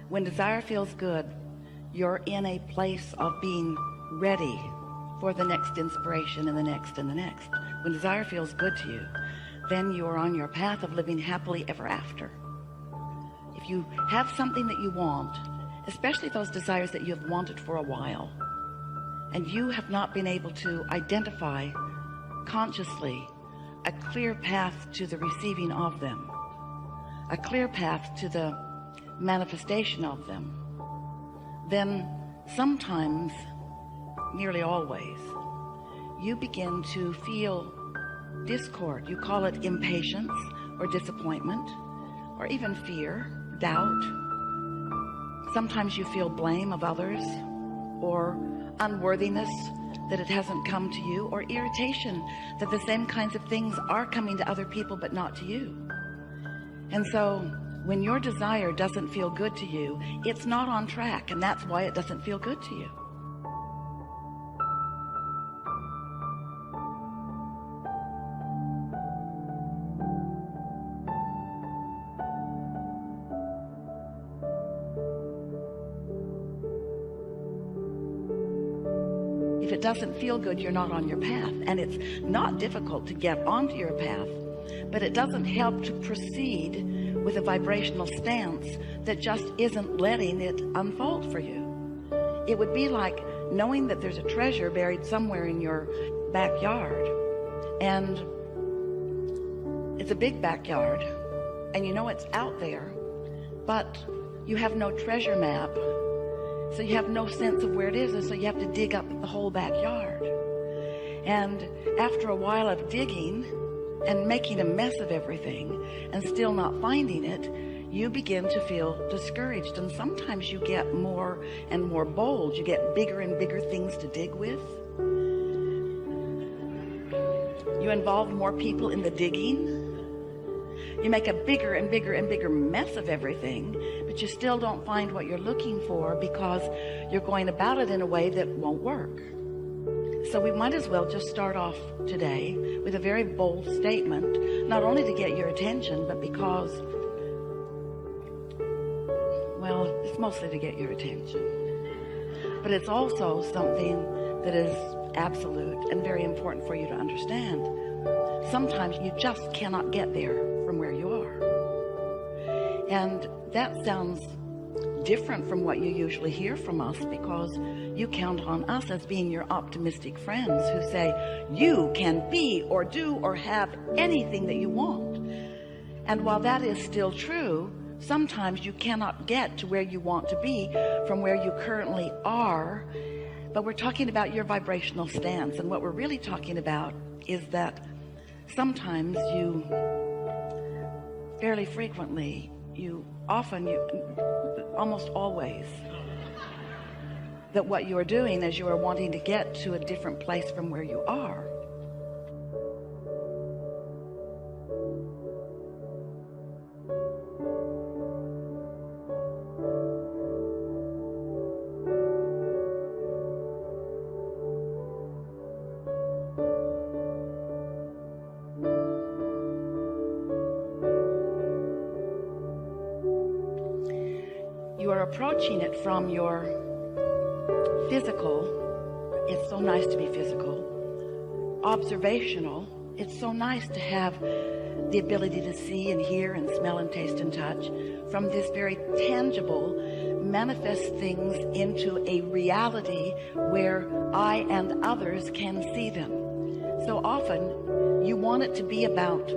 When desire feels good, you're in a place of being ready for the next inspiration and the next and the next. When desire feels good to you, then you are on your path of living happily ever after. If you have something that you want, especially those desires that you have wanted for a while, and you have not been able to identify consciously a clear path to the receiving of them, a clear path to the manifestation of them, then sometimes, nearly always, you begin to feel discord. You call it impatience or disappointment, or even fear, doubt. Sometimes you feel blame of others, or unworthiness that it hasn't come to you, or irritation that the same kinds of things are coming to other people but not to you. And so when your desire doesn't feel good to you, it's not on track, and that's why it doesn't feel good to you. If it doesn't feel good, you're not on your path. And it's not difficult to get onto your path, but it doesn't help to proceed with a vibrational stance that just isn't letting it unfold for you. It would be like knowing that there's a treasure buried somewhere in your backyard, and it's a big backyard, and you know it's out there, but you have no treasure map. So you have no sense of where it is, and so you have to dig up the whole backyard. And after a while of digging and making a mess of everything and still not finding it, you begin to feel discouraged. And sometimes you get more and more bold. You get bigger and bigger things to dig with. You involve more people in the digging. You make a bigger and bigger and bigger mess of everything, but you still don't find what you're looking for because you're going about it in a way that won't work. So we might as well just start off today with a very bold statement, not only to get your attention, but because, well, it's mostly to get your attention, but it's also something that is absolute and very important for you to understand. Sometimes you just cannot get there from where you are. And that sounds different from what you usually hear from us, because you count on us as being your optimistic friends who say you can be or do or have anything that you want. And while that is still true, sometimes you cannot get to where you want to be from where you currently are. But we're talking about your vibrational stance, and what we're really talking about is that sometimes you, fairly frequently, almost always, that what you are doing is you are wanting to get to a different place from where you are. You are approaching it from your physical. It's so nice to be physical. Observational. It's so nice to have the ability to see and hear and smell and taste and touch. From this very tangible, manifest things into a reality where I and others can see them. So often you want it to be about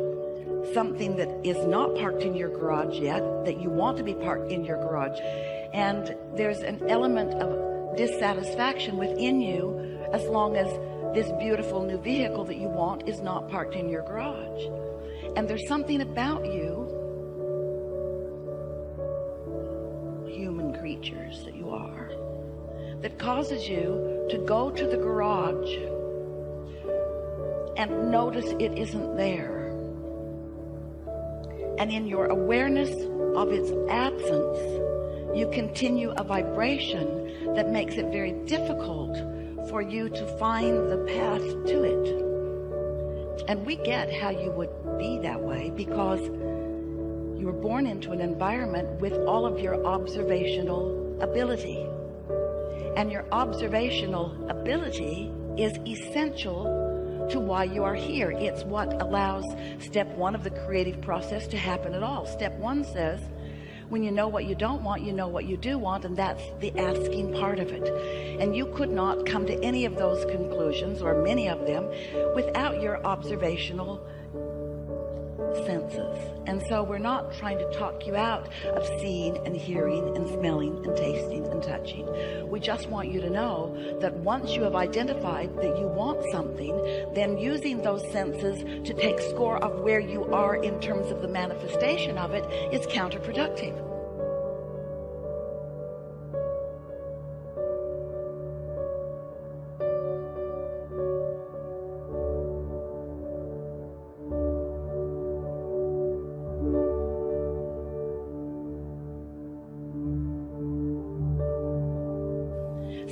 something that is not parked in your garage yet, that you want to be parked in your garage, and there's an element of dissatisfaction within you as long as this beautiful new vehicle that you want is not parked in your garage. And there's something about you, human creatures that you are, that causes you to go to the garage and notice it isn't there. And in your awareness of its absence, you continue a vibration that makes it very difficult for you to find the path to it. And we get how you would be that way, because You were born into an environment with all of your observational ability. And your observational ability is essential to why you are here. It's what allows step one of the creative process to happen at all. Step one says, when you know what you don't want, you know what you do want, and that's the asking part of it. And you could not come to any of those conclusions, or many of them, without your observational senses. And so we're not trying to talk you out of seeing and hearing and smelling and tasting and touching. We just want you to know that once you have identified that you want something, then using those senses to take score of where you are in terms of the manifestation of it is counterproductive.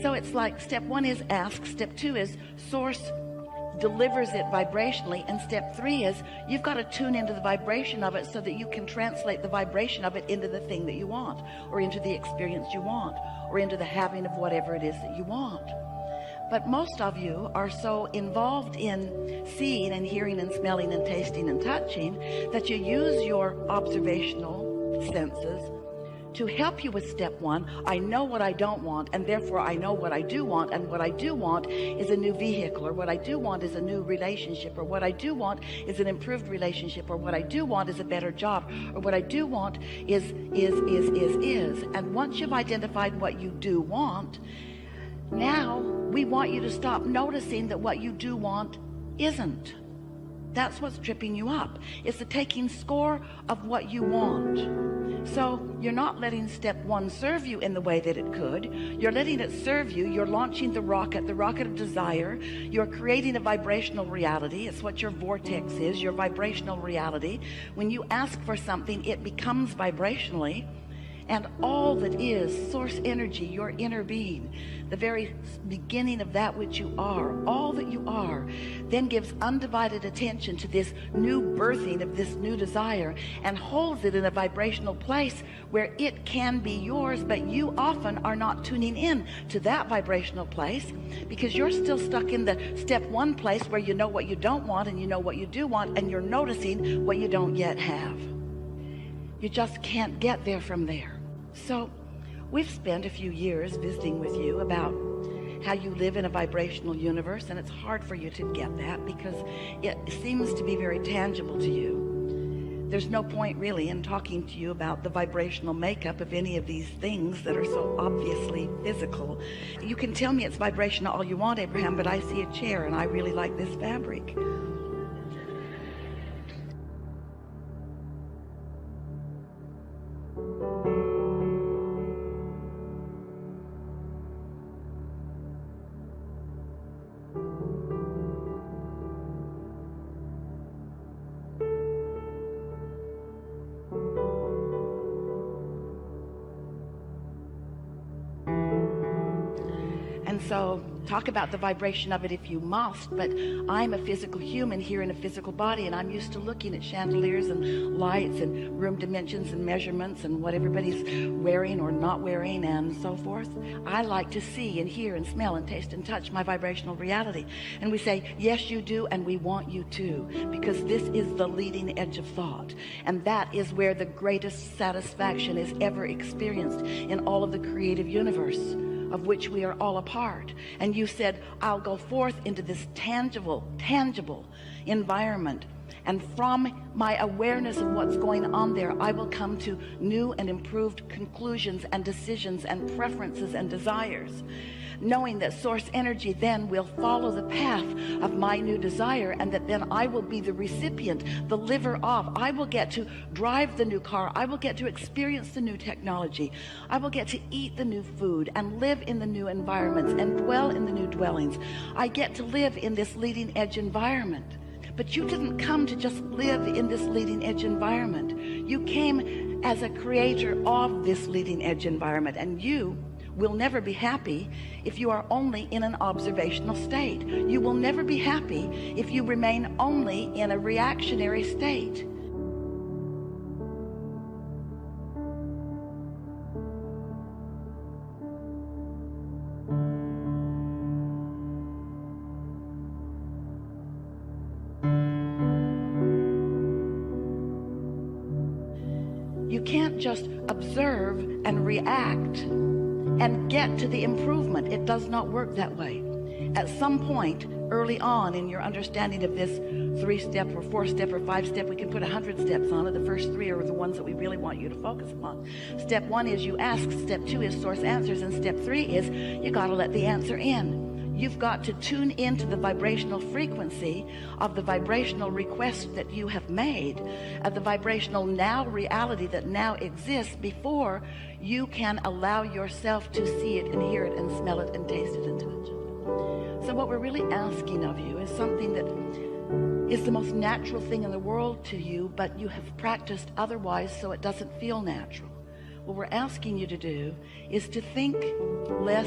So it's like step one is ask, step two is source delivers it vibrationally, and step three is you've got to tune into the vibration of it so that you can translate the vibration of it into the thing that you want, or into the experience you want, or into the having of whatever it is that you want. But most of you are so involved in seeing and hearing and smelling and tasting and touching that you use your observational senses to help you with step one. I know what I don't want, and therefore I know what I do want, and what I do want is a new vehicle, or what I do want is a new relationship, or what I do want is an improved relationship, or what I do want is a better job, or what I do want is. And once you've identified what you do want, now we want you to stop noticing that what you do want isn't. That's what's tripping you up. It's the taking score of what you want. So you're not letting step one serve you in the way that it could. You're letting it serve you. You're launching the rocket of desire. You're creating a vibrational reality. It's what your vortex is, your vibrational reality. When you ask for something, it becomes vibrationally. And all that is source energy, your inner being, the very beginning of that which you are, all that you are, then gives undivided attention to this new birthing of this new desire, and holds it in a vibrational place where it can be yours. But you often are not tuning in to that vibrational place because you're still stuck in the step one place where you know what you don't want and you know what you do want, and you're noticing what you don't yet have. You just can't get there from there. So we've spent a few years visiting with you about how you live in a vibrational universe, and it's hard for you to get that because it seems to be very tangible to you. There's no point really in talking to you about the vibrational makeup of any of these things that are so obviously physical. You can tell me it's vibrational all you want, Abraham, but I see a chair and I really like this fabric. So talk about the vibration of it if you must, but I'm a physical human here in a physical body, and I'm used to looking at chandeliers and lights and room dimensions and measurements and what everybody's wearing or not wearing and so forth. I like to see and hear and smell and taste and touch my vibrational reality. And we say, yes, you do, and we want you to, because this is the leading edge of thought. And that is where the greatest satisfaction is ever experienced in all of the creative universe, of which we are all a part. And you said, I'll go forth into this tangible environment, and from my awareness of what's going on there, I will come to new and improved conclusions and decisions and preferences and desires, knowing that source energy then will follow the path of my new desire, and that then I will be the recipient, the liver of. I will get to drive the new car. I will get to experience the new technology. I will get to eat the new food and live in the new environments and dwell in the new dwellings. I get to live in this leading edge environment. But you didn't come to just live in this leading edge environment. You came as a creator of this leading edge environment, and you will never be happy if you are only in an observational state. You will never be happy if you remain only in a reactionary state. You can't just observe and react and get to the improvement. It does not work that way. At some point early on in your understanding of this 3-step or 4-step or 5-step, we can put 100 steps on it. The first 3 are the ones that we really want you to focus upon. Step 1 is you ask, step 2 is source answers, and step 3 is you got to let the answer in. You've got to tune into the vibrational frequency of the vibrational request that you have made, of the vibrational now reality that now exists, before you can allow yourself to see it and hear it and smell it and taste it and touch it. So what we're really asking of you is something that is the most natural thing in the world to you, but you have practiced otherwise, so it doesn't feel natural. What we're asking you to do is to think less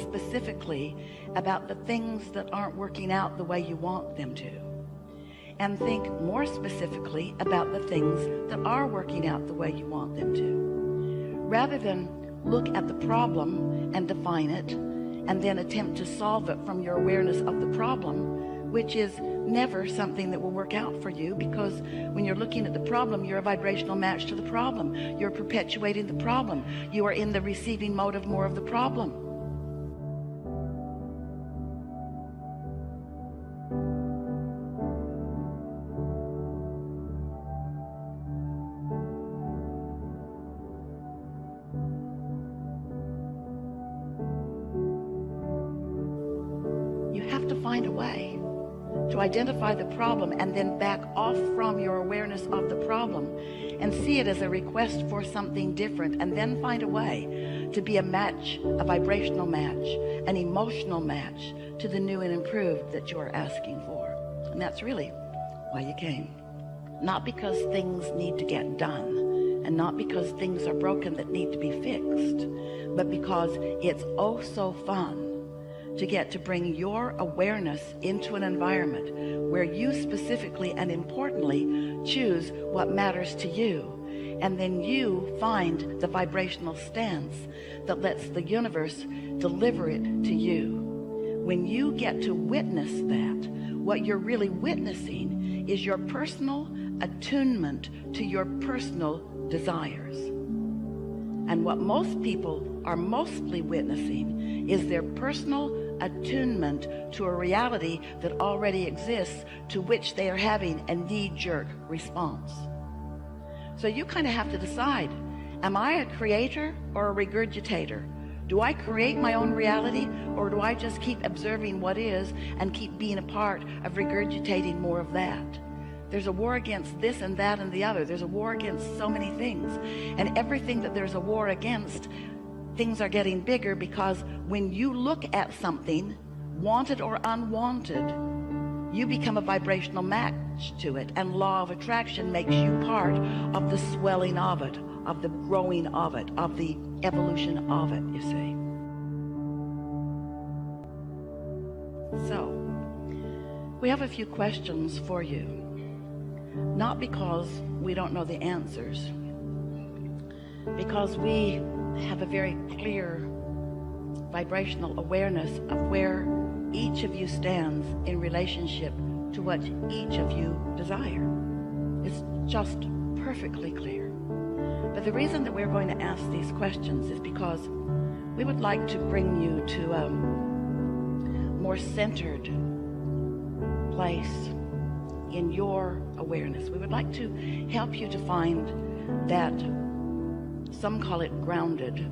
specifically about the things that aren't working out the way you want them to, and think more specifically about the things that are working out the way you want them to. Rather than look at the problem and define it, and then attempt to solve it from your awareness of the problem, which is never something that will work out for you, because when you're looking at the problem, you're a vibrational match to the problem. You're perpetuating the problem. You are in the receiving mode of more of the problem. You have to find a way to identify the problem and then back off from your awareness of the problem and see it as a request for something different, and then find a way to be a match, a vibrational match, an emotional match to the new and improved that you are asking for. And that's really why you came. Not because things need to get done, and not because things are broken that need to be fixed, but because it's oh so fun to get to bring your awareness into an environment where you specifically and importantly choose what matters to you, and then you find the vibrational stance that lets the universe deliver it to you. When you get to witness that, what you're really witnessing is your personal attunement to your personal desires. And what most people are mostly witnessing is their personal attunement to a reality that already exists, to which they are having a knee-jerk response. So you kind of have to decide, am I a creator or a regurgitator? Do I create my own reality, or do I just keep observing what is and keep being a part of regurgitating more of that? There's a war against this and that and the other. There's a war against so many things. And everything that there's a war against, things are getting bigger, because when you look at something, wanted or unwanted, you become a vibrational match to it. And law of attraction makes you part of the swelling of it, of the growing of it, of the evolution of it, you see. So, we have a few questions for you. Not because we don't know the answers, because we have a very clear vibrational awareness of where each of you stands in relationship to what each of you desire. It's just perfectly clear. But the reason that we're going to ask these questions is because we would like to bring you to a more centered place in your awareness. We would like to help you to find that, some call it grounded,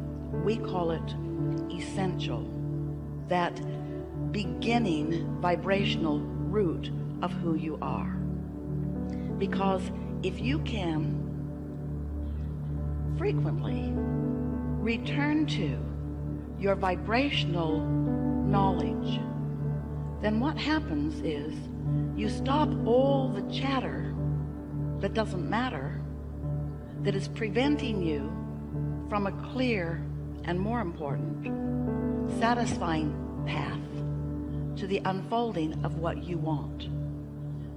we call it essential, that beginning vibrational root of who you are. Because if you can frequently return to your vibrational knowledge, then what happens is you stop all the chatter that doesn't matter, that is preventing you from a clear and, more important, satisfying path to the unfolding of what you want.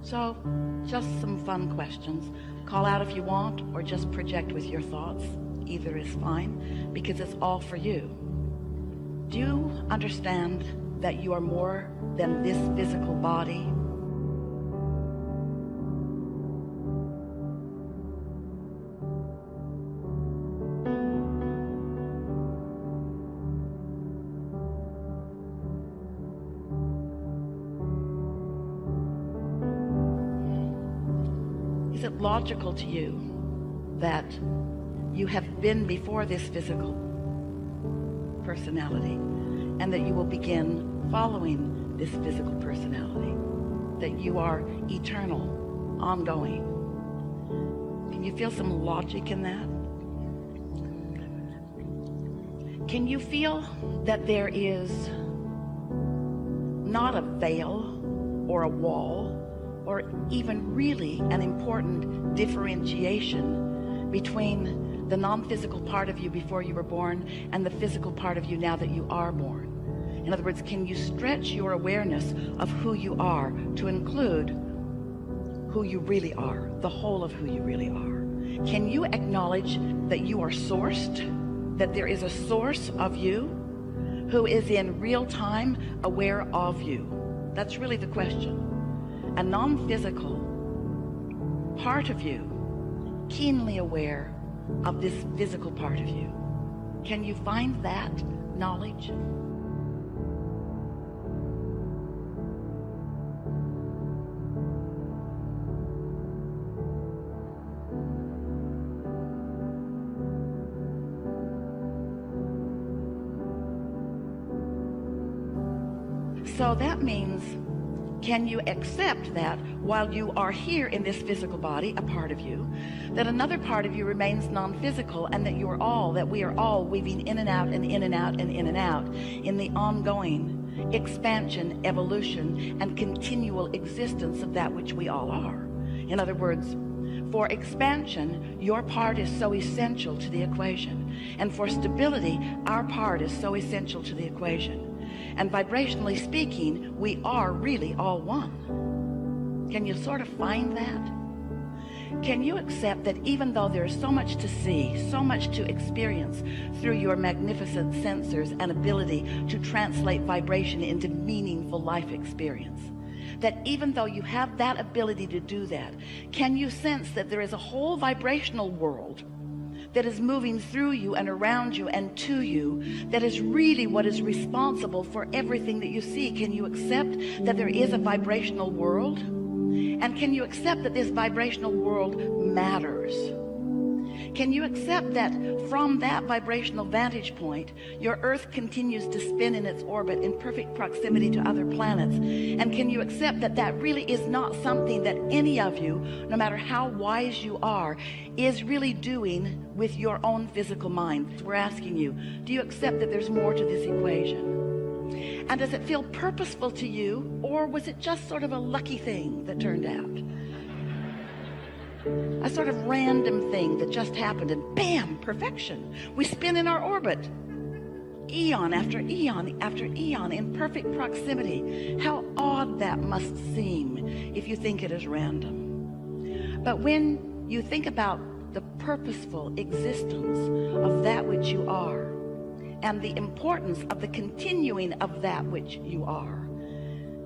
So, just some fun questions. Call out if you want, or just project with your thoughts. Either is fine, because it's all for you. Do you understand that you are more than this physical body? Is it logical to you that you have been before this physical personality and that you will begin following this physical personality? That you are eternal, ongoing? Can you feel some logic in that? Can you feel that there is not a veil or a wall or even really an important differentiation between the non-physical part of you before you were born and the physical part of you now that you are born? In other words, can you stretch your awareness of who you are to include who you really are, the whole of who you really are? Can you acknowledge that you are sourced, that there is a source of you who is in real time aware of you? That's really the question. A non-physical part of you, keenly aware of this physical part of you. Can you find that knowledge? So that means, can you accept that while you are here in this physical body, a part of you, that another part of you remains non-physical, and that we are all weaving in and out and in and out and in and out in the ongoing expansion, evolution, and continual existence of that which we all are? In other words, for expansion, your part is so essential to the equation. And for stability, our part is so essential to the equation. And vibrationally speaking, we are really all one. Can you sort of find that? Can you accept that even though there's so much to see, so much to experience through your magnificent sensors and ability to translate vibration into meaningful life experience, that even though you have that ability to do that, can you sense that there is a whole vibrational world that is moving through you and around you and to you, that is really what is responsible for everything that you see? Can you accept that there is a vibrational world? And can you accept that this vibrational world matters? Can you accept that from that vibrational vantage point, your Earth continues to spin in its orbit in perfect proximity to other planets? And can you accept that that really is not something that any of you, no matter how wise you are, is really doing with your own physical mind? We're asking you, do you accept that there's more to this equation? And does it feel purposeful to you, or was it just sort of a lucky thing that turned out? A sort of random thing that just happened, and bam, perfection. We spin in our orbit, eon after eon after eon, in perfect proximity. How odd that must seem if you think it is random. But when you think about the purposeful existence of that which you are, and the importance of the continuing of that which you are,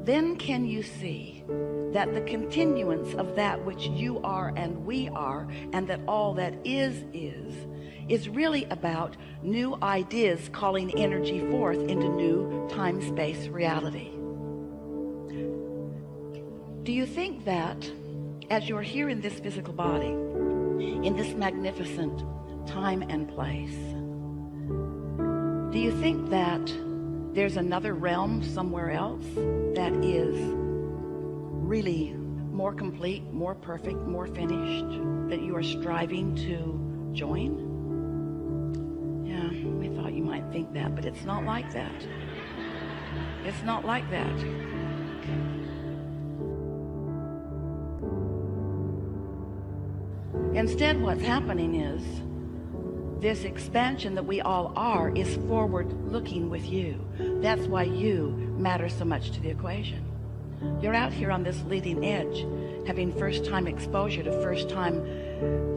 then can you see that the continuance of that which you are and we are, and that all that is really about new ideas calling energy forth into new time-space reality. Do you think that as you're here in this physical body, in this magnificent time and place, do you think that there's another realm somewhere else that is really more complete, more perfect, more finished, that you are striving to join? Yeah, we thought you might think that, but it's not like that. It's not like that. Instead, what's happening is this expansion that we all are is forward looking with you. That's why you matter so much to the equation. You're out here on this leading edge, having first-time exposure to first-time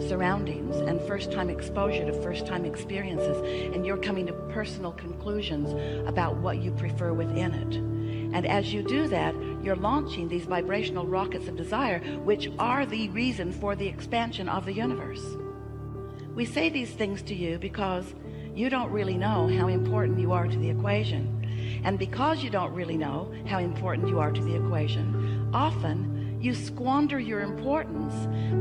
surroundings and first-time exposure to first-time experiences, and you're coming to personal conclusions about what you prefer within it. And as you do that, you're launching these vibrational rockets of desire, which are the reason for the expansion of the universe. We say these things to you because you don't really know how important you are to the equation. And because you don't really know how important you are to the equation, often you squander your importance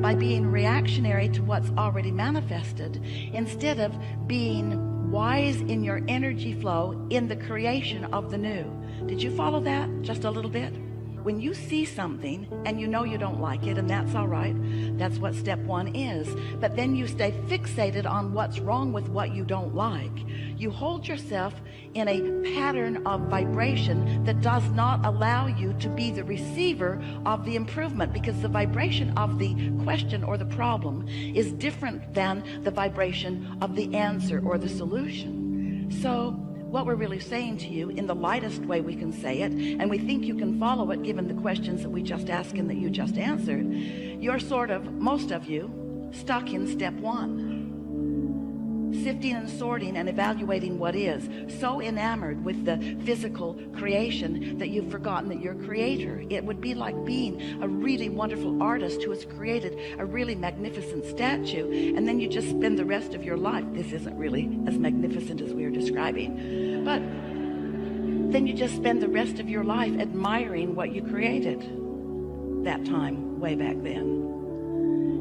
by being reactionary to what's already manifested instead of being wise in your energy flow in the creation of the new. Did you follow that just a little bit? When you see something and you know you don't like it, and that's all right, that's what step one is, but then you stay fixated on what's wrong with what you don't like. You hold yourself in a pattern of vibration that does not allow you to be the receiver of the improvement, because the vibration of the question or the problem is different than the vibration of the answer or the solution. So what we're really saying to you, in the lightest way we can say it, and we think you can follow it given the questions that we just asked and that you just answered, you're sort of, most of you, stuck in step one. Sifting and sorting and evaluating what is. So enamored with the physical creation that you've forgotten that you're creator. It would be like being a really wonderful artist who has created a really magnificent statue, and then you just spend the rest of your life, this isn't really as magnificent as we are describing, but then you just spend the rest of your life admiring what you created that time way back then,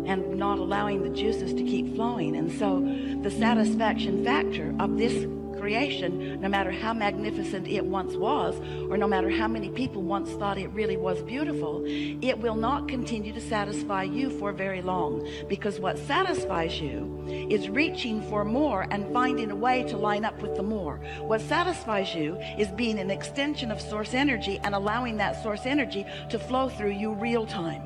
and not allowing the juices to keep flowing. And so the satisfaction factor of this creation, no matter how magnificent it once was, or no matter how many people once thought it really was beautiful, it will not continue to satisfy you for very long, because what satisfies you is reaching for more and finding a way to line up with the more. What satisfies you is being an extension of source energy and allowing that source energy to flow through you real time.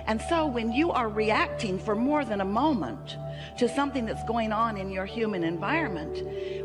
And so when you are reacting for more than a moment to something that's going on in your human environment,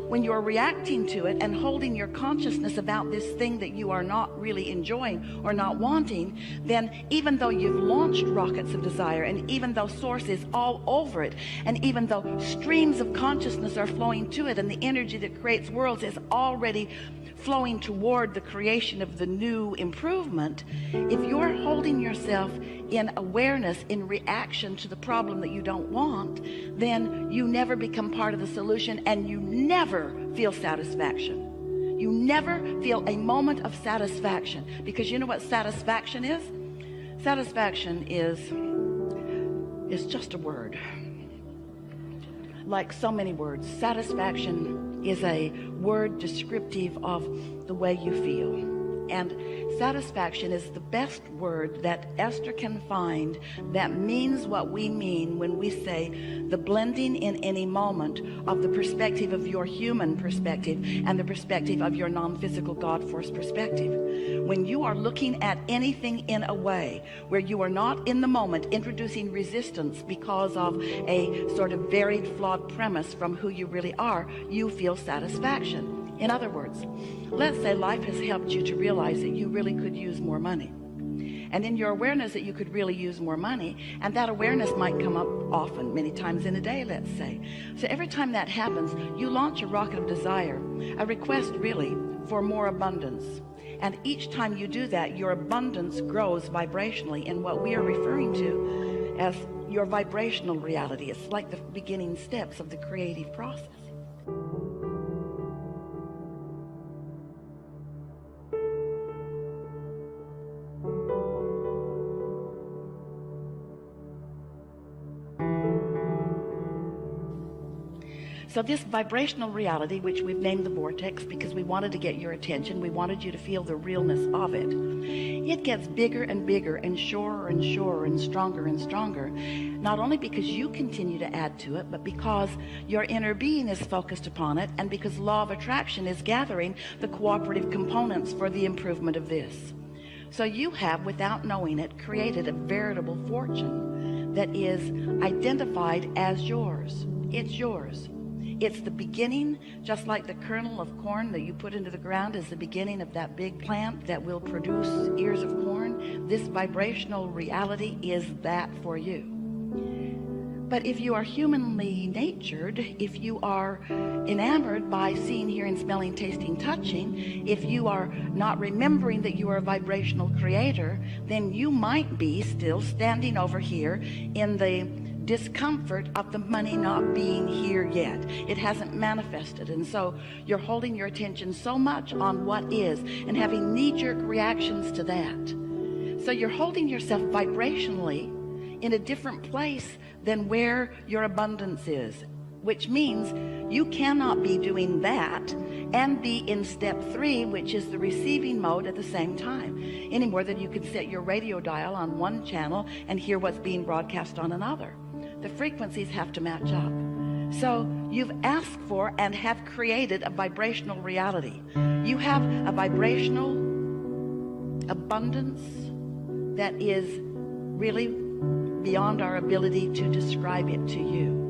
when you're reacting to it and holding your consciousness about this thing that you are not really enjoying or not wanting, then even though you've launched rockets of desire, and even though source is all over it, and even though streams of consciousness are flowing to it, and the energy that creates worlds is already flowing toward the creation of the new improvement, if you're holding yourself in awareness in reaction to the problem that you don't want, then you never become part of the solution, and you never feel satisfaction. You never feel a moment of satisfaction, because you know what satisfaction is? Satisfaction is just a word. Like so many words, satisfaction is a word descriptive of the way you feel. And satisfaction is the best word that Esther can find that means what we mean when we say the blending in any moment of the perspective of your human perspective and the perspective of your non-physical God force perspective. When you are looking at anything in a way where you are not in the moment introducing resistance because of a sort of varied, flawed premise from who you really are, you feel satisfaction. In other words, let's say life has helped you to realize that you really could use more money. And in your awareness that you could really use more money, and that awareness might come up often, many times in a day, let's say. So every time that happens, you launch a rocket of desire, a request really for more abundance. And each time you do that, your abundance grows vibrationally in what we are referring to as your vibrational reality. It's like the beginning steps of the creative process. So this vibrational reality, which we've named the vortex because we wanted to get your attention, we wanted you to feel the realness of it, it gets bigger and bigger and surer and surer and stronger, not only because you continue to add to it, but because your inner being is focused upon it, and because law of attraction is gathering the cooperative components for the improvement of this. So you have, without knowing it, created a veritable fortune that is identified as yours. It's yours. It's the beginning, just like the kernel of corn that you put into the ground is the beginning of that big plant that will produce ears of corn. This vibrational reality is that for you. But if you are humanly natured, if you are enamored by seeing, hearing, smelling, tasting, touching, if you are not remembering that you are a vibrational creator, then you might be still standing over here in the discomfort of the money not being here yet. It hasn't manifested, and so you're holding your attention so much on what is and having knee-jerk reactions to that. So you're holding yourself vibrationally in a different place than where your abundance is, which means you cannot be doing that and be in step 3, which is the receiving mode, at the same time, any more than you can set your radio dial on one channel and hear what's being broadcast on another. The frequencies have to match up. So you've asked for and have created a vibrational reality. You have a vibrational abundance that is really beyond our ability to describe it to you.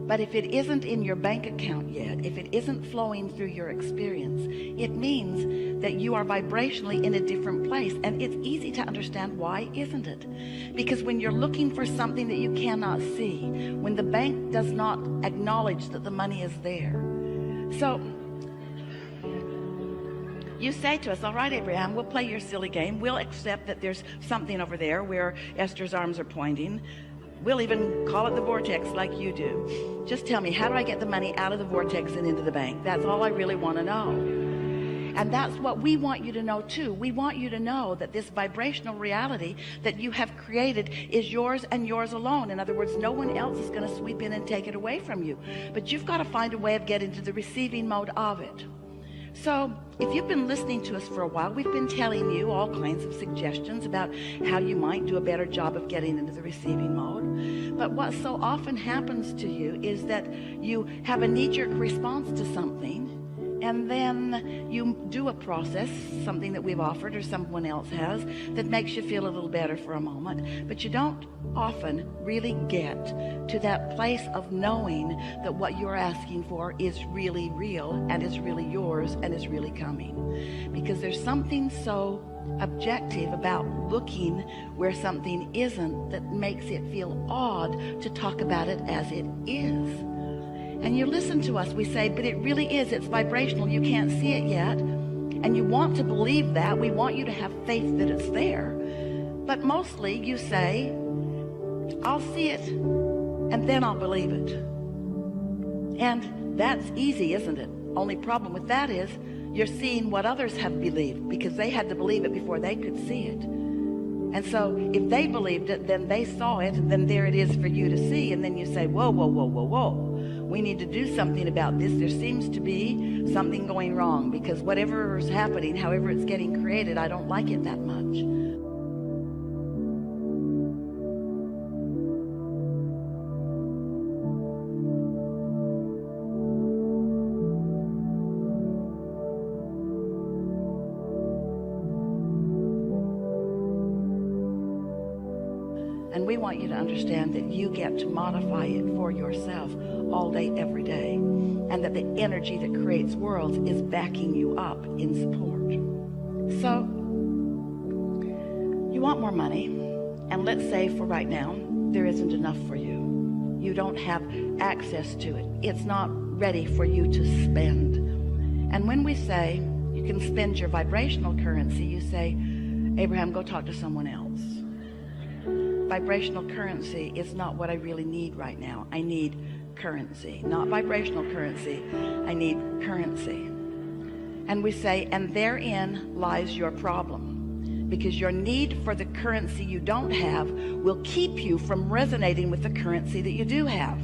But if it isn't in your bank account yet, if it isn't flowing through your experience, it means that you are vibrationally in a different place. And it's easy to understand why, isn't it? Because when you're looking for something that you cannot see, when the bank does not acknowledge that the money is there. So you say to us, all right, Abraham, we'll play your silly game. We'll accept that there's something over there where Esther's arms are pointing. We'll even call it the vortex like you do. Just tell me, how do I get the money out of the vortex and into the bank? That's all I really want to know. And that's what we want you to know too. We want you to know that this vibrational reality that you have created is yours and yours alone. In other words, no one else is going to sweep in and take it away from you. But you've got to find a way of getting to the receiving mode of it. So if you've been listening to us for a while, we've been telling you all kinds of suggestions about how you might do a better job of getting into the receiving mode. But what so often happens to you is that you have a knee-jerk response to something, and then you do a process, something that we've offered or someone else has, that makes you feel a little better for a moment. But you don't often really get to that place of knowing that what you're asking for is really real and is really yours and is really coming. Because there's something so objective about looking where something isn't that makes it feel odd to talk about it as it is. And you listen to us, we say, but it really is, it's vibrational, you can't see it yet. And you want to believe that, we want you to have faith that it's there. But mostly you say, I'll see it, and then I'll believe it. And that's easy, isn't it? Only problem with that is, you're seeing what others have believed, because they had to believe it before they could see it. And so if they believed it, then they saw it, and then there it is for you to see. And then you say, whoa, whoa, whoa, whoa, whoa. We need to do something about this. There seems to be something going wrong, because whatever is happening, however it's getting created, I don't like it that much. And we want you to understand that you get to modify it for yourself all day, every day. And that the energy that creates worlds is backing you up in support. So, you want more money. And let's say for right now, there isn't enough for you. You don't have access to it. It's not ready for you to spend. And when we say you can spend your vibrational currency, you say, Abraham, go talk to someone else. Vibrational currency is not what I really need right now. I need currency, not vibrational currency. I need currency. And we say, and therein lies your problem, because your need for the currency you don't have will keep you from resonating with the currency that you do have.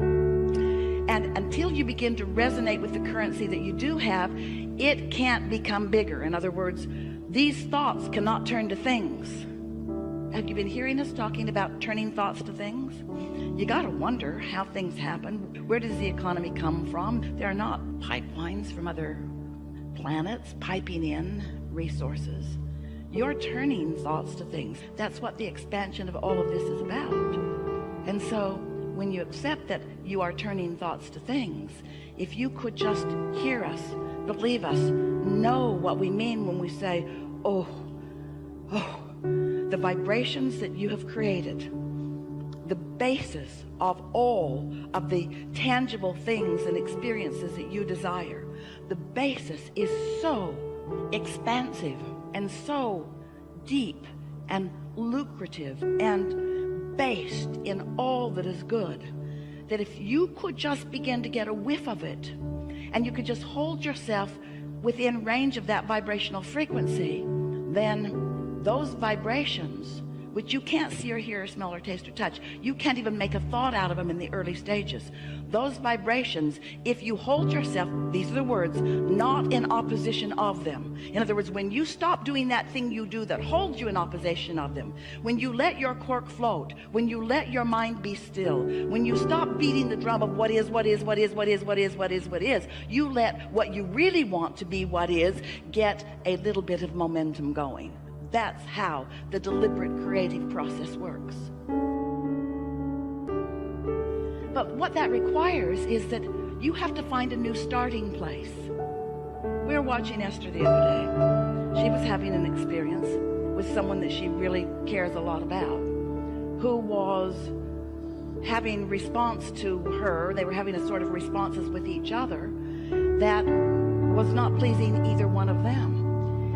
And until you begin to resonate with the currency that you do have, it can't become bigger. In other words, these thoughts cannot turn to things. Have you been hearing us talking about turning thoughts to things? You got to wonder how things happen. Where does the economy come from? There are not pipelines from other planets piping in resources. You're turning thoughts to things. That's what the expansion of all of this is about. And so when you accept that you are turning thoughts to things, if you could just hear us, believe us, know what we mean when we say, oh, the vibrations that you have created, the basis of all of the tangible things and experiences that you desire, the basis is so expansive and so deep and lucrative and based in all that is good, that if you could just begin to get a whiff of it, and you could just hold yourself within range of that vibrational frequency, then those vibrations, which you can't see or hear or smell or taste or touch, you can't even make a thought out of them in the early stages. Those vibrations, if you hold yourself, these are the words, not in opposition of them. In other words, when you stop doing that thing you do that holds you in opposition of them, when you let your cork float, when you let your mind be still, when you stop beating the drum of what is, you let what you really want to be what is get a little bit of momentum going. That's how the deliberate creative process works. But what that requires is that you have to find a new starting place. We were watching Esther the other day. She was having an experience with someone that she really cares a lot about, who was having response to her. They were having a sort of responses with each other that was not pleasing either one of them.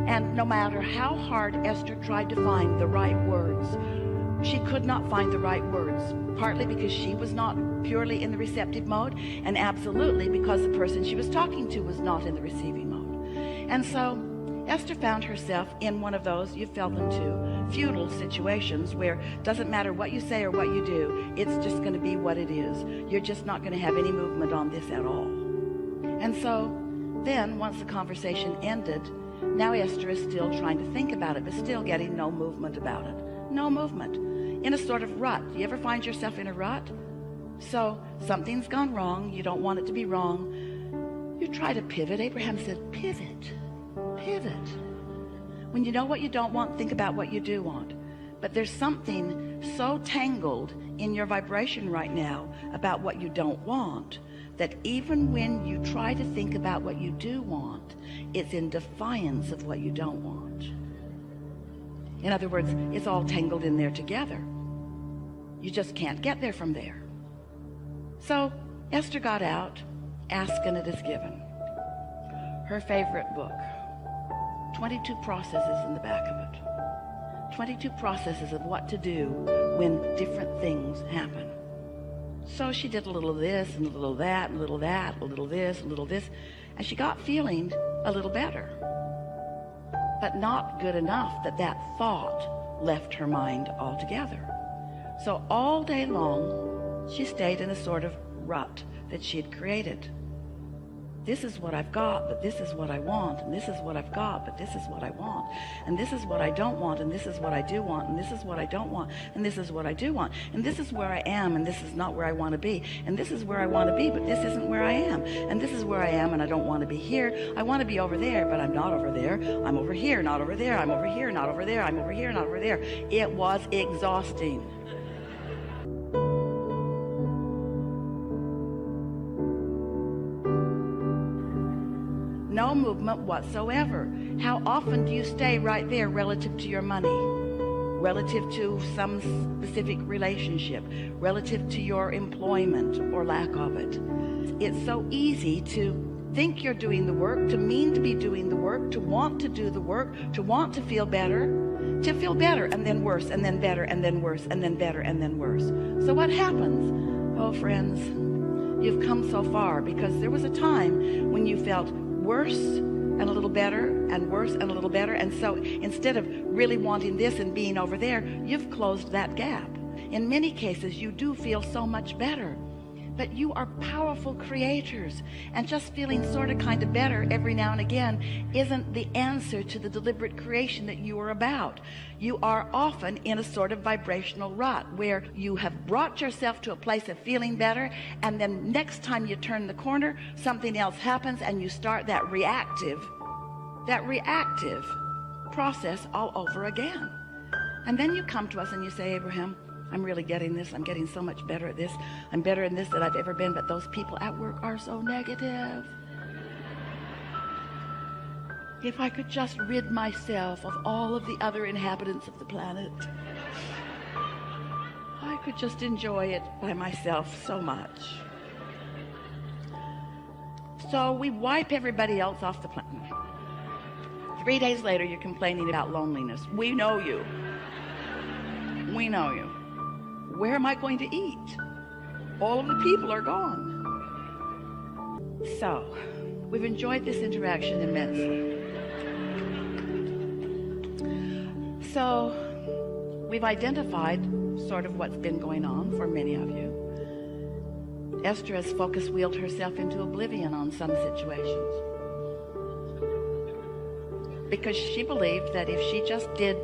And no matter how hard Esther tried to find the right words, she could not find the right words, partly because she was not purely in the receptive mode, and absolutely because the person she was talking to was not in the receiving mode. And so Esther found herself in one of those, you fell into, feudal situations where it doesn't matter what you say or what you do, it's just going to be what it is. You're just not going to have any movement on this at all. And so then, once the conversation ended, now Esther is still trying to think about it, but still getting no movement about it. No movement. In a sort of rut. You ever find yourself in a rut? So something's gone wrong. You don't want it to be wrong. You try to pivot. Abraham said, pivot. Pivot. When you know what you don't want, think about what you do want. But there's something so tangled in your vibration right now about what you don't want that even when you try to think about what you do want, it's in defiance of what you don't want. In other words, it's all tangled in there together. You just can't get there from there. So Esther got out, Ask and It Is Given. Her favorite book. 22 processes in the back of it. 22 processes of what to do when different things happen. So she did a little of this and a little of that and a little of that, a little of this, a little of this, and she got feeling a little better. But not good enough that that thought left her mind altogether. So all day long, she stayed in a sort of rut that she had created. This is what I've got, but this is what I want, and this is what I've got, but this is what I want, and this is what I don't want, and this is what I do want, and this is what I don't want, and this is what I do want, and this is where I am, and this is not where I want to be, and this is where I want to be, but this isn't where I am, and this is where I am, and I don't want to be here. I want to be over there, but I'm not over there. I'm over here, not over there. I'm over here, not over there. I'm over here, not over there. It was exhausting. No movement whatsoever. How often do you stay right there relative to your money, relative to some specific relationship, relative to your employment or lack of it? It's so easy to think you're doing the work, to mean to be doing the work, to want to do the work, to want to feel better, and then worse, and then better, and then worse, and then better, and then worse. So what happens? Oh, friends, you've come so far because there was a time when you felt worse and a little better and worse and a little better, and so instead of really wanting this and being over there, you've closed that gap. In many cases you do feel so much better, but you are powerful creators, and just feeling sort of kind of better every now and again isn't the answer to the deliberate creation that you are about. You are often in a sort of vibrational rut where you have brought yourself to a place of feeling better, and then next time you turn the corner, something else happens and you start that reactive process all over again. And then you come to us and you say, Abraham, I'm really getting this. I'm getting so much better at this. I'm better in this than I've ever been, but those people at work are so negative. If I could just rid myself of all of the other inhabitants of the planet, I could just enjoy it by myself so much. So we wipe everybody else off the planet. 3 days later, you're complaining about loneliness. We know you. We know you. Where am I going to eat? All of the people are gone. So, we've enjoyed this interaction immensely. So we've identified sort of what's been going on for many of you. Esther has focus wheeled herself into oblivion on some situations because she believed that if she just did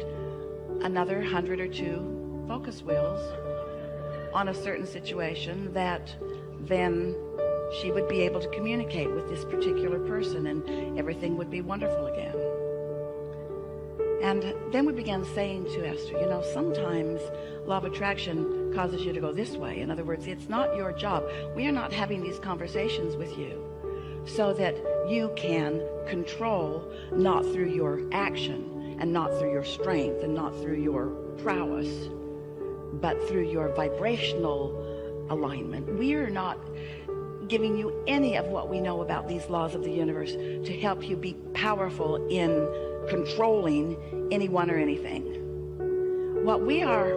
another 100 or 2 focus wheels on a certain situation, that then she would be able to communicate with this particular person and everything would be wonderful again. And then we began saying to Esther, you know, sometimes law of attraction causes you to go this way. In other words, it's not your job. We are not having these conversations with you so that you can control, not through your action and not through your strength and not through your prowess, but through your vibrational alignment. We are not giving you any of what we know about these laws of the universe to help you be powerful in controlling anyone or anything. What we are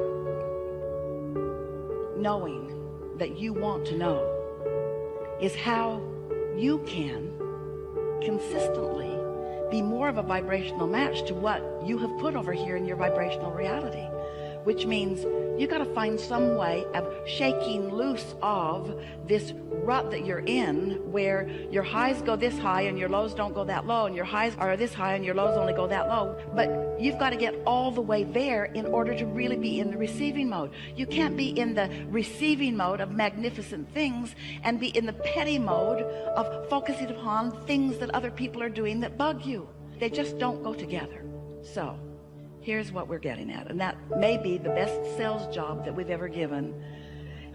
knowing that you want to know is how you can consistently be more of a vibrational match to what you have put over here in your vibrational reality, which means you got to find some way of shaking loose of this rut that you're in, where your highs go this high and your lows don't go that low, and your highs are this high and your lows only go that low. But you've got to get all the way there in order to really be in the receiving mode. You can't be in the receiving mode of magnificent things and be in the petty mode of focusing upon things that other people are doing that bug you. They just don't go together. So here's what we're getting at, and that may be the best sales job that we've ever given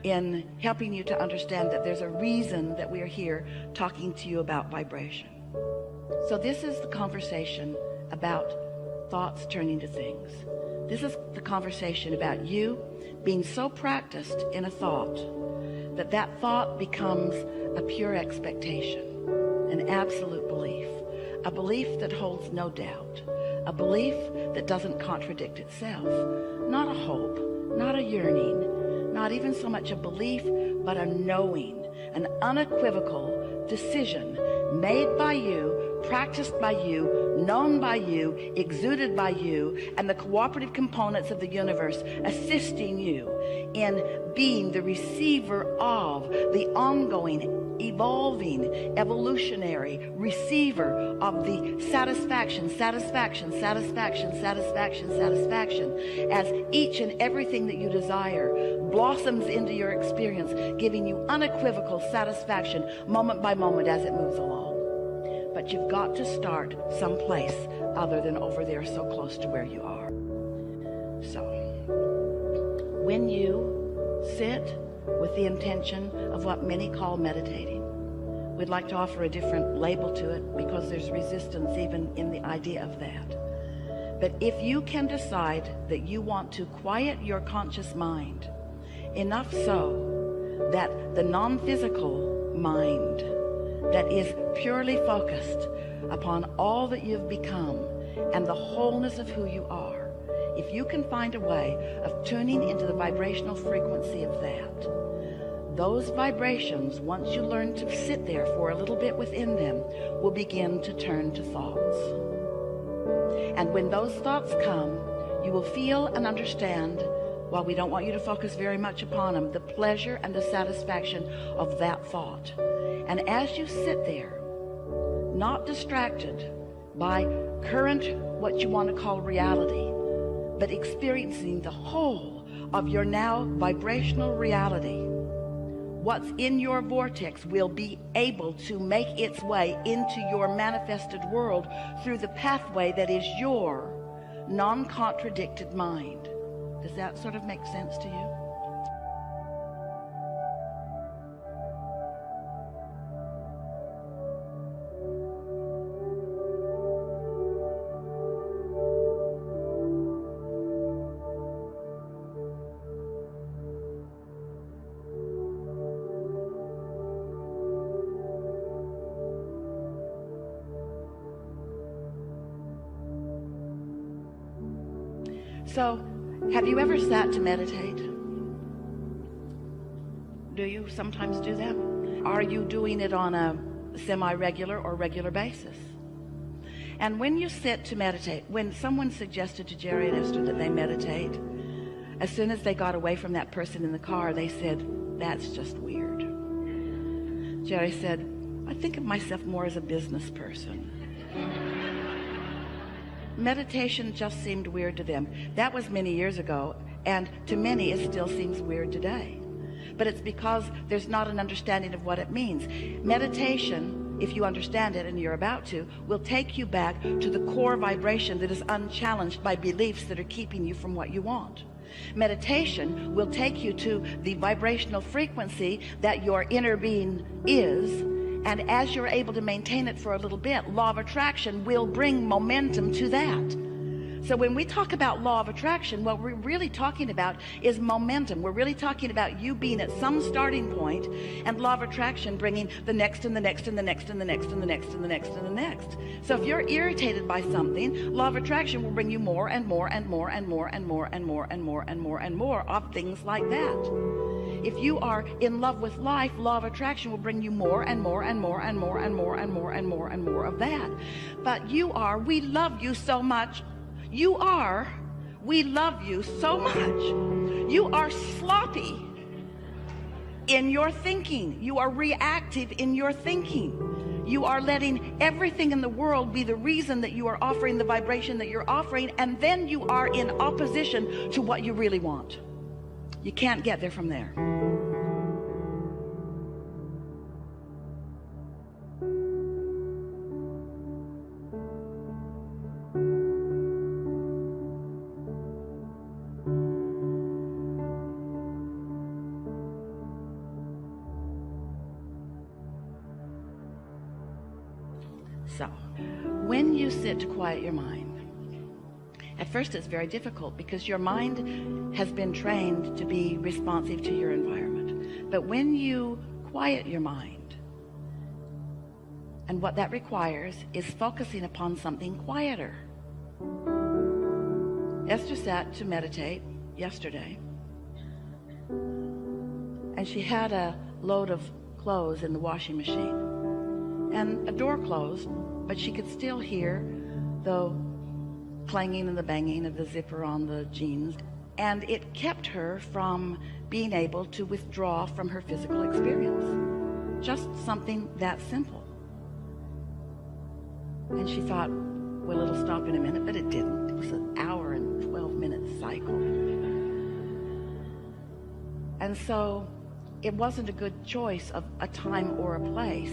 in helping you to understand that there's a reason that we are here talking to you about vibration. So this is the conversation about thoughts turning to things. This is the conversation about you being so practiced in a thought that that thought becomes a pure expectation, an absolute belief, a belief that holds no doubt, a belief that doesn't contradict itself, not a hope, not a yearning, not even so much a belief, but a knowing, an unequivocal decision made by you, practiced by you, known by you, exuded by you, and the cooperative components of the universe assisting you in being the receiver of the ongoing, evolving, evolutionary receiver of the satisfaction as each and everything that you desire blossoms into your experience, giving you unequivocal satisfaction moment by moment as it moves along. But you've got to start someplace other than over there so close to where you are. So when you sit with the intention of what many call meditating, we'd like to offer a different label to it because there's resistance even in the idea of that. But if you can decide that you want to quiet your conscious mind enough so that the non-physical mind that is purely focused upon all that you've become and the wholeness of who you are, if you can find a way of tuning into the vibrational frequency of that, those vibrations, once you learn to sit there for a little bit within them, will begin to turn to thoughts. And when those thoughts come, you will feel and understand, while we don't want you to focus very much upon them, the pleasure and the satisfaction of that thought. And as you sit there, not distracted by current, what you want to call reality, but experiencing the whole of your now vibrational reality, what's in your vortex will be able to make its way into your manifested world through the pathway that is your non-contradicted mind. Does that sort of make sense to you? So, have you ever sat to meditate? Do you sometimes do that? Are you doing it on a semi-regular or regular basis? And when you sit to meditate, when someone suggested to Jerry and Esther that they meditate, as soon as they got away from that person in the car, they said, that's just weird. Jerry said, I think of myself more as a business person. Meditation just seemed weird to them. That was many years ago, and to many it still seems weird today. But it's because there's not an understanding of what it means. Meditation, if you understand it, and you're about to, will take you back to the core vibration that is unchallenged by beliefs that are keeping you from what you want. Meditation will take you to the vibrational frequency that your inner being is, and as you're able to maintain it for a little bit, law of attraction will bring momentum to that. So when we talk about law of attraction, what we're really talking about is momentum. We're really talking about you being at some starting point, and law of attraction bringing the next and the next and the next and the next and the next and the next and the next. So if you're irritated by something, law of attraction will bring you more and more and more and more and more and more and more and more and more of things like that. If you are in love with life, law of attraction will bring you more and more and more and more and more and more and more and more of that. But we love you so much. We love you so much. You are sloppy in your thinking. You are reactive in your thinking. You are letting everything in the world be the reason that you are offering the vibration that you're offering, and then you are in opposition to what you really want. You can't get there from there. So, when you sit to quiet your mind, at first it's very difficult because your mind has been trained to be responsive to your environment. But when you quiet your mind, and what that requires is focusing upon something quieter. Esther sat to meditate yesterday, and she had a load of clothes in the washing machine. And a door closed, but she could still hear the clanging and the banging of the zipper on the jeans. And it kept her from being able to withdraw from her physical experience. Just something that simple. And she thought, well, it'll stop in a minute, but it didn't. It was an hour and 12-minute cycle. And so it wasn't a good choice of a time or a place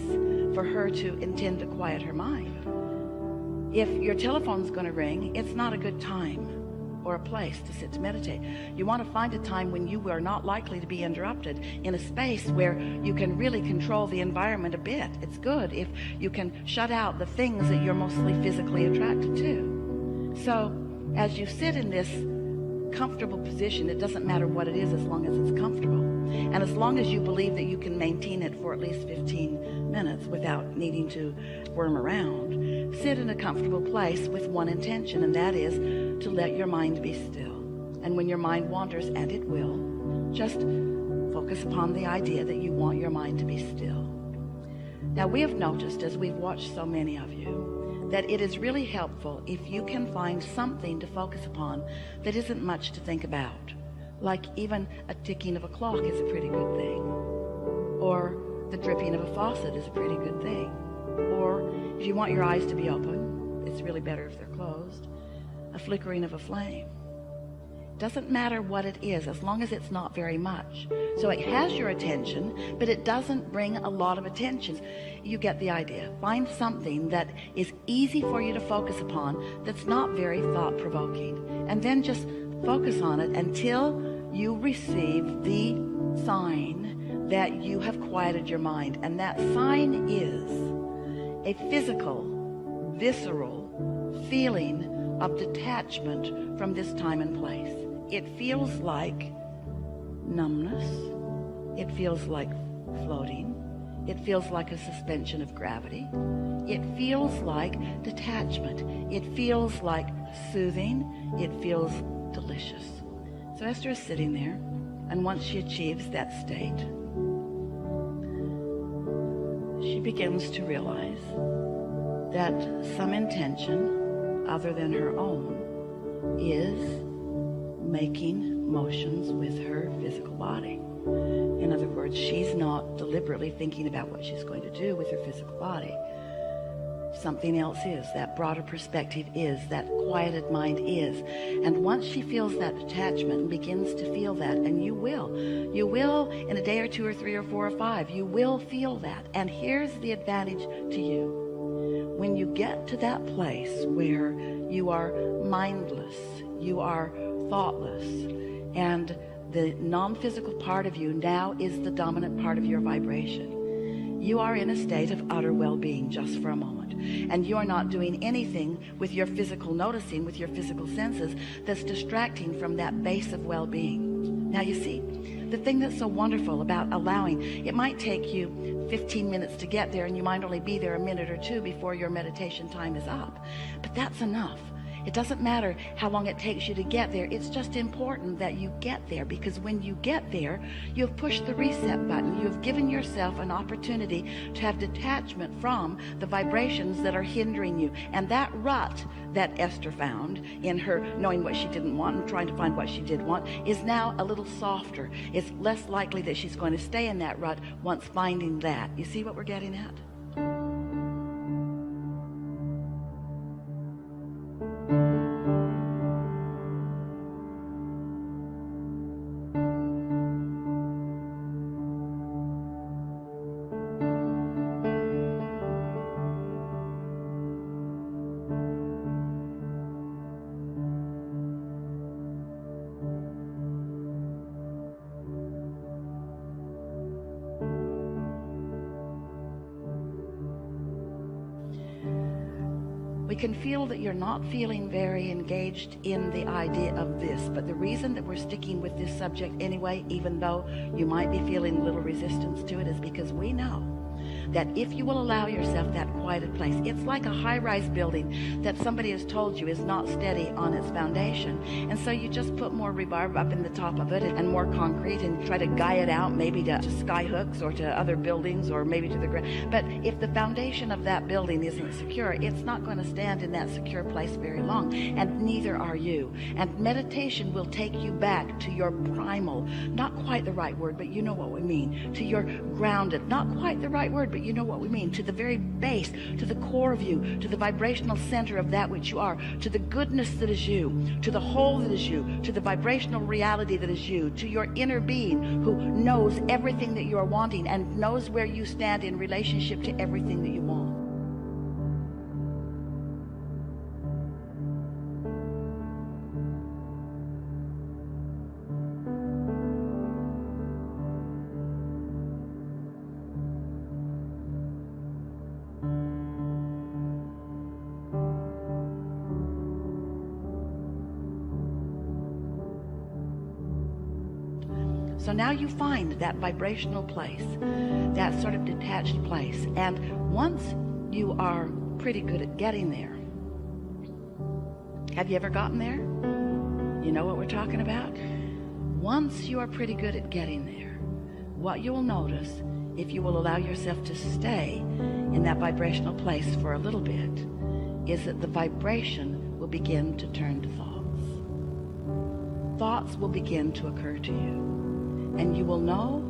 for her to intend to quiet her mind. If your telephone's going to ring, it's not a good time or a place to sit to meditate. You want to find a time when you are not likely to be interrupted, in a space where you can really control the environment a bit. It's good if you can shut out the things that you're mostly physically attracted to. So as you sit in this comfortable position, it doesn't matter what it is as long as it's comfortable. And as long as you believe that you can maintain it for at least 15 minutes without needing to worm around, sit in a comfortable place with one intention, and that is to let your mind be still. And when your mind wanders, and it will, just focus upon the idea that you want your mind to be still. Now, we have noticed, as we've watched so many of you, that it is really helpful if you can find something to focus upon that isn't much to think about. Like even a ticking of a clock is a pretty good thing. Or the dripping of a faucet is a pretty good thing. Or if you want your eyes to be open, it's really better if they're closed, a flickering of a flame. Doesn't matter what it is, as long as it's not very much. So it has your attention, but it doesn't bring a lot of attention. You get the idea. Find something that is easy for you to focus upon, that's not very thought-provoking, and then just focus on it until you receive the sign that you have quieted your mind. And that sign is a physical, visceral feeling of detachment from this time and place. It feels like numbness. It feels like floating. It feels like a suspension of gravity. It feels like detachment. It feels like soothing. It feels delicious. So Esther is sitting there, and once she achieves that state, she begins to realize that some intention other than her own is making motions with her physical body. In other words, she's not deliberately thinking about what she's going to do with her physical body. Something else is. That broader perspective is. That quieted mind is. And once she feels that detachment and begins to feel that, and you will in a day or two or three or four or five, you will feel that. And here's the advantage to you. When you get to that place where you are mindless, you are thoughtless, and the non-physical part of you now is the dominant part of your vibration, you are in a state of utter well-being just for a moment. And you're not doing anything with your physical noticing, with your physical senses, that's distracting from that base of well-being. Now you see, the thing that's so wonderful about allowing, it might take you 15 minutes to get there, and you might only be there a minute or two before your meditation time is up. But that's enough. It doesn't matter how long it takes you to get there. It's just important that you get there, because when you get there, you've pushed the reset button. You've given yourself an opportunity to have detachment from the vibrations that are hindering you. And that rut that Esther found in her knowing what she didn't want and trying to find what she did want is now a little softer. It's less likely that she's going to stay in that rut once finding that. You see what we're getting at? We can feel that you're not feeling very engaged in the idea of this, but the reason that we're sticking with this subject anyway, even though you might be feeling a little resistance to it, is because we know that if you will allow yourself that quieted place, it's like a high-rise building that somebody has told you is not steady on its foundation, and so you just put more rebarb up in the top of it and more concrete and try to guy it out, maybe to sky hooks or to other buildings or maybe to the ground. But if the foundation of that building isn't secure, it's not going to stand in that secure place very long, and neither are you. And meditation will take you back to your primal, not quite the right word, but you know what we mean, to your grounded, not quite the right word, but you know what we mean, to the very base, to the core of you, to the vibrational center of that which you are, to the goodness that is you, to the whole that is you, to the vibrational reality that is you, to your inner being who knows everything that you are wanting and knows where you stand in relationship to everything that you want. So now you find that vibrational place, that sort of detached place. And once you are pretty good at getting there, have you ever gotten there? You know what we're talking about? Once you are pretty good at getting there, what you will notice, if you will allow yourself to stay in that vibrational place for a little bit, is that the vibration will begin to turn to thoughts. Thoughts will begin to occur to you. And you will know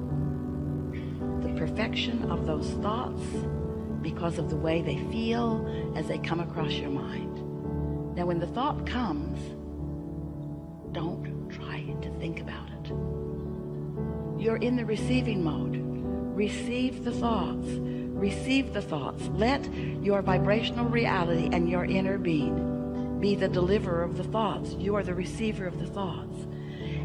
the perfection of those thoughts because of the way they feel as they come across your mind. Now, when the thought comes, don't try to think about it. You're in the receiving mode. Receive the thoughts. Receive the thoughts. Let your vibrational reality and your inner being be the deliverer of the thoughts. You are the receiver of the thoughts.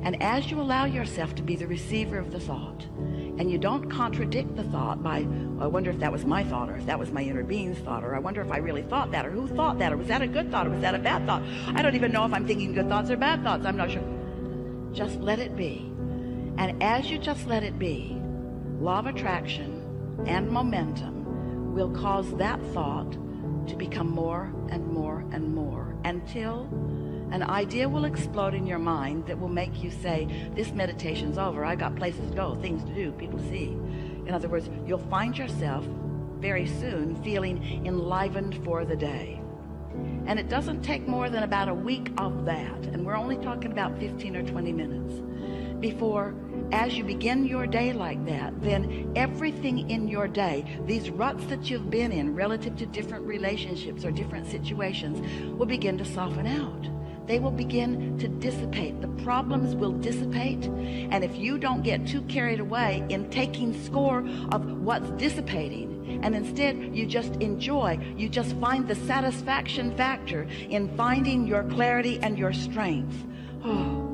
And as you allow yourself to be the receiver of the thought, and you don't contradict the thought by, oh, I wonder if that was my thought, or if that was my inner being's thought, or I wonder if I really thought that, or who thought that, or was that a good thought, or was that a bad thought? I don't even know if I'm thinking good thoughts or bad thoughts. I'm not sure. Just let it be. And as you just let it be, law of attraction and momentum will cause that thought to become more and more and more until an idea will explode in your mind that will make you say, this meditation's over. I got places to go, things to do, people to see. In other words, you'll find yourself very soon feeling enlivened for the day. And it doesn't take more than about a week of that, and we're only talking about 15 or 20 minutes, before, as you begin your day like that, then everything in your day, these ruts that you've been in relative to different relationships or different situations, will begin to soften out. They will begin to dissipate. The problems will dissipate. And if you don't get too carried away in taking score of what's dissipating, and instead you just enjoy, you just find the satisfaction factor in finding your clarity and your strength. Oh.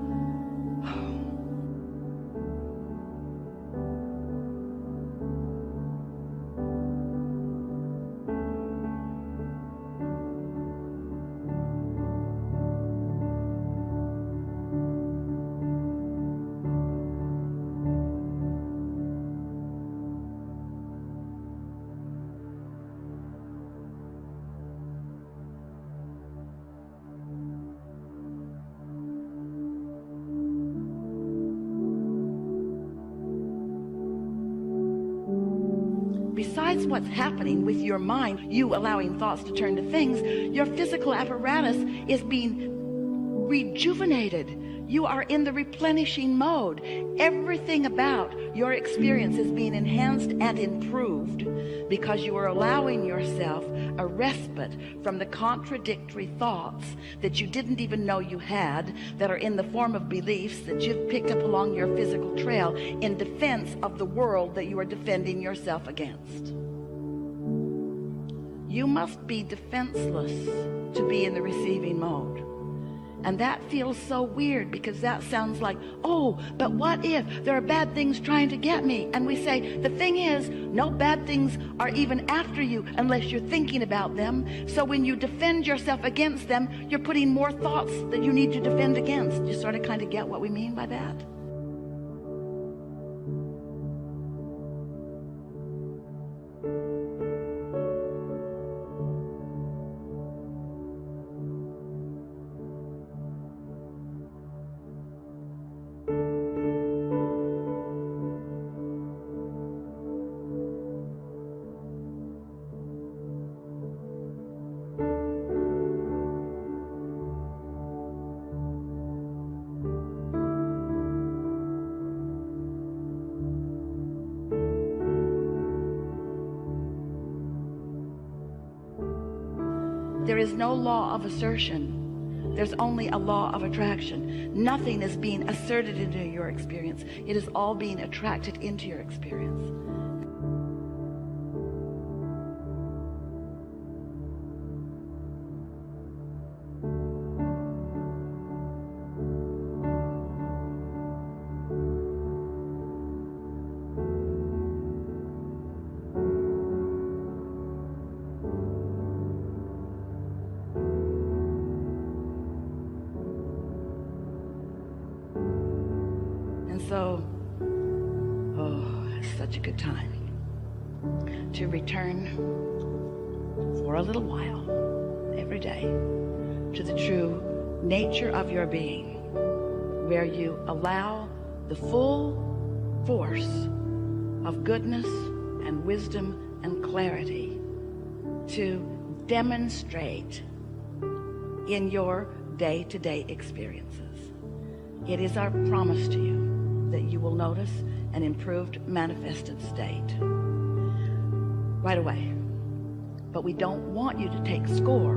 Besides what's happening with your mind, you allowing thoughts to turn to things, your physical apparatus is being rejuvenated. You are in the replenishing mode. Everything about your experience is being enhanced and improved because you are allowing yourself a respite from the contradictory thoughts that you didn't even know you had, that are in the form of beliefs that you've picked up along your physical trail in defense of the world that you are defending yourself against. You must be defenseless to be in the receiving mode. And that feels so weird, because that sounds like, oh, but what if there are bad things trying to get me? And we say, the thing is, no bad things are even after you unless you're thinking about them. So when you defend yourself against them, you're putting more thoughts that you need to defend against. You sort of kind of get what we mean by that? There is no law of assertion. There's only a law of attraction. Nothing is being asserted into your experience. It is all being attracted into your experience. So, it's such a good time to return for a little while every day to the true nature of your being, where you allow the full force of goodness and wisdom and clarity to demonstrate in your day-to-day experiences. It is our promise to you that you will notice an improved manifested state right away. But we don't want you to take score,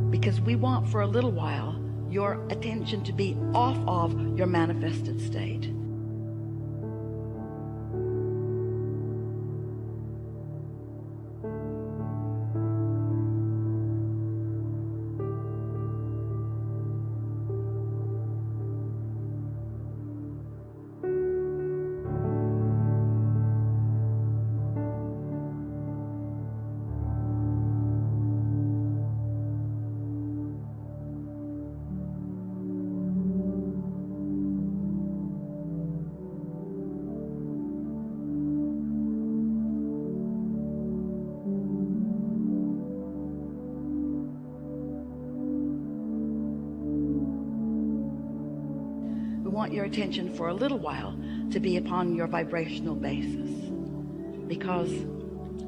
because we want for a little while your attention to be off of your manifested state. Want your attention for a little while to be upon your vibrational basis, because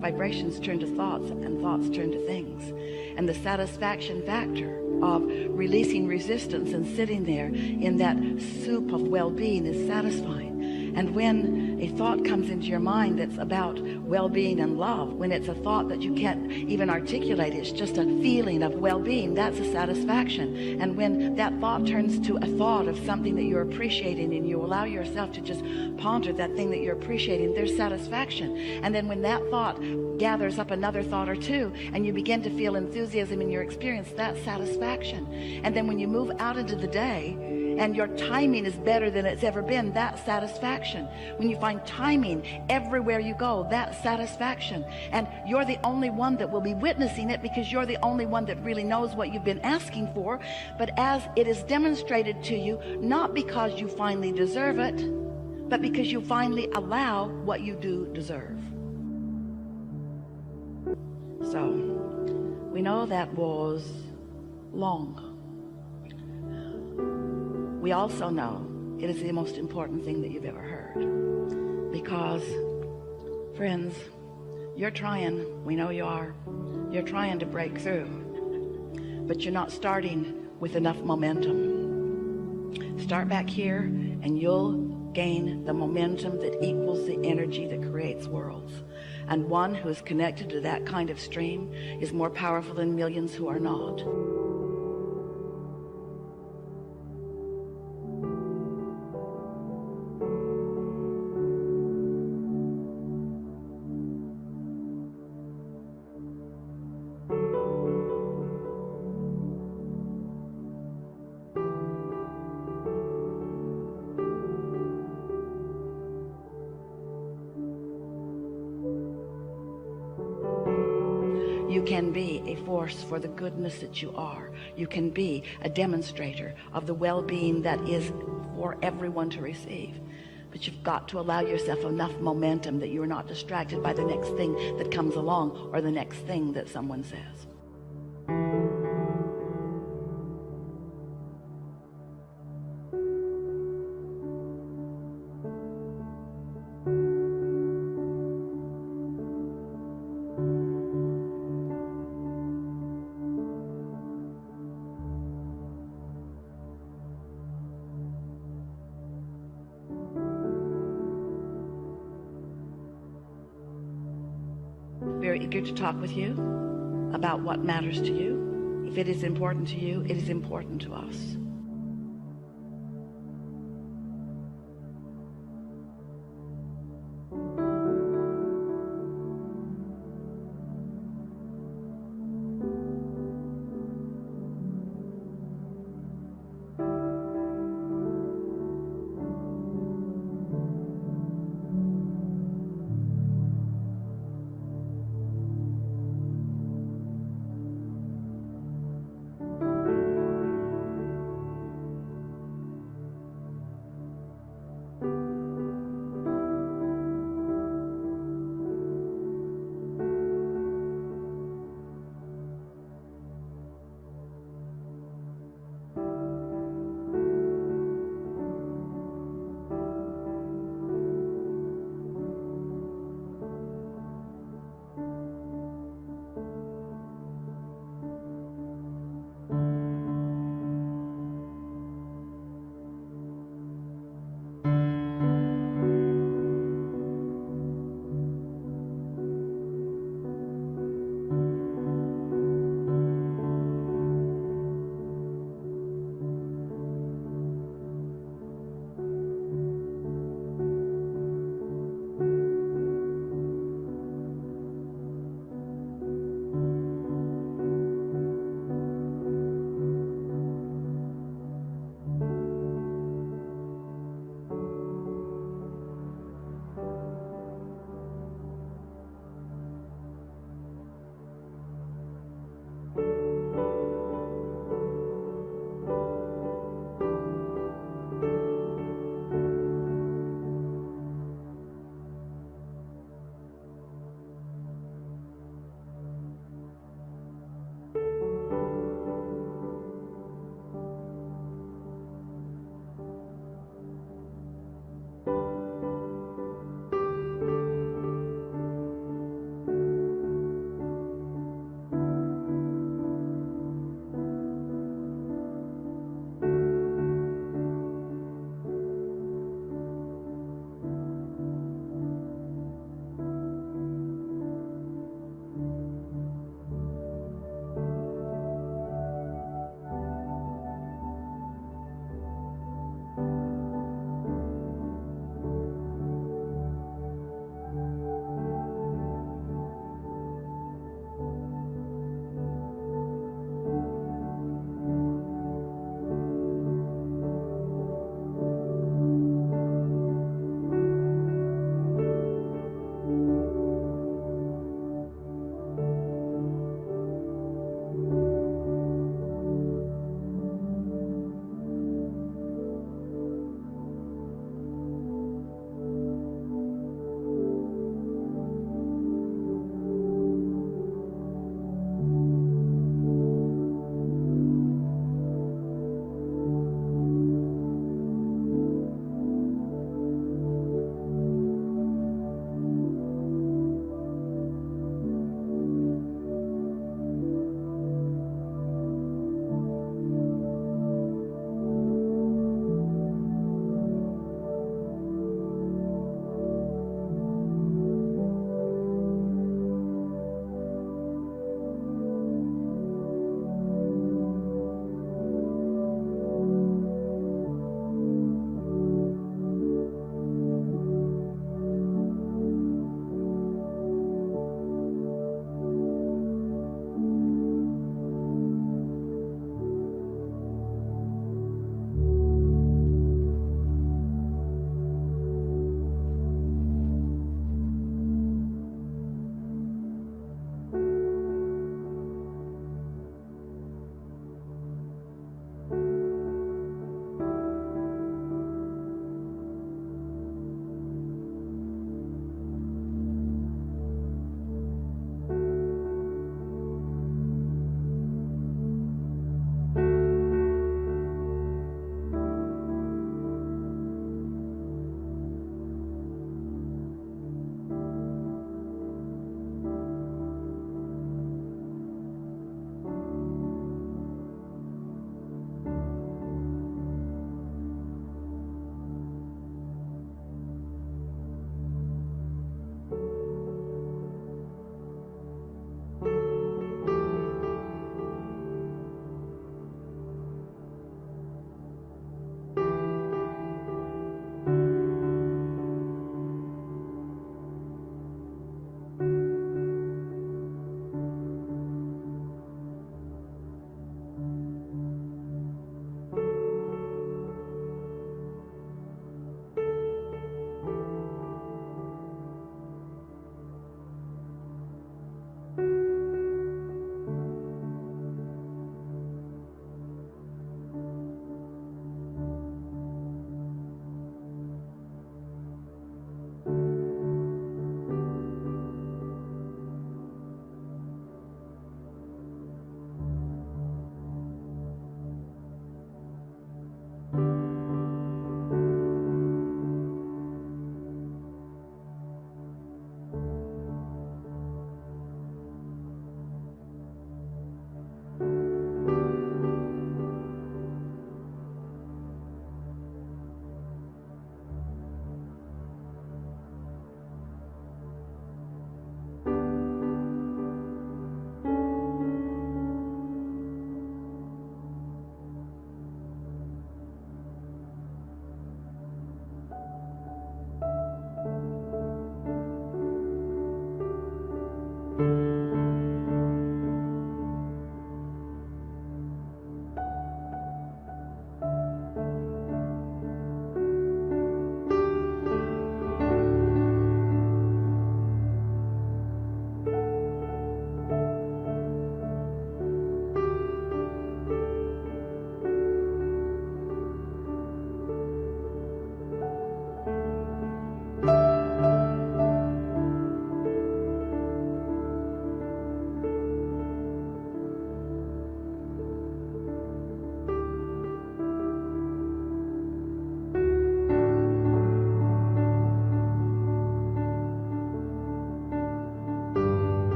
Vibrations turn to thoughts, and thoughts turn to things. And the satisfaction factor of releasing resistance and sitting there in that soup of well-being is satisfying. And when a thought comes into your mind that's about well-being and love, when it's a thought that you can't even articulate, it's just a feeling of well-being, that's a satisfaction. And when that thought turns to a thought of something that you're appreciating, and you allow yourself to just ponder that thing that you're appreciating, there's satisfaction. And then when that thought gathers up another thought or two, and you begin to feel enthusiasm in your experience, that's satisfaction. And then when you move out into the day, and your timing is better than it's ever been, that's satisfaction. When you find timing everywhere you go, that's satisfaction. And you're the only one that will be witnessing it, because you're the only one that really knows what you've been asking for. But as it is demonstrated to you, not because you finally deserve it, but because you finally allow what you do deserve. So we know that was long. We also know it is the most important thing that you've ever heard, because, friends, you're trying, we know you are, you're trying to break through, but you're not starting with enough momentum. Start back here and you'll gain the momentum that equals the energy that creates worlds. And one who is connected to that kind of stream is more powerful than millions who are not. You can be a force for the goodness that you are. You can be a demonstrator of the well-being that is for everyone to receive. But you've got to allow yourself enough momentum that you're not distracted by the next thing that comes along, or the next thing that someone says. Very eager to talk with you about what matters to you. If it is important to you, it is important to us.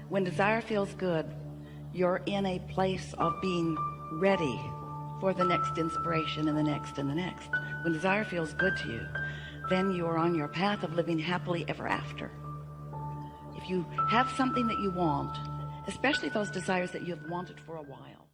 When desire feels good, you're in a place of being ready for the next inspiration and the next and the next. When desire feels good to you, then you are on your path of living happily ever after. If you have something that you want, especially those desires that you have wanted for a while,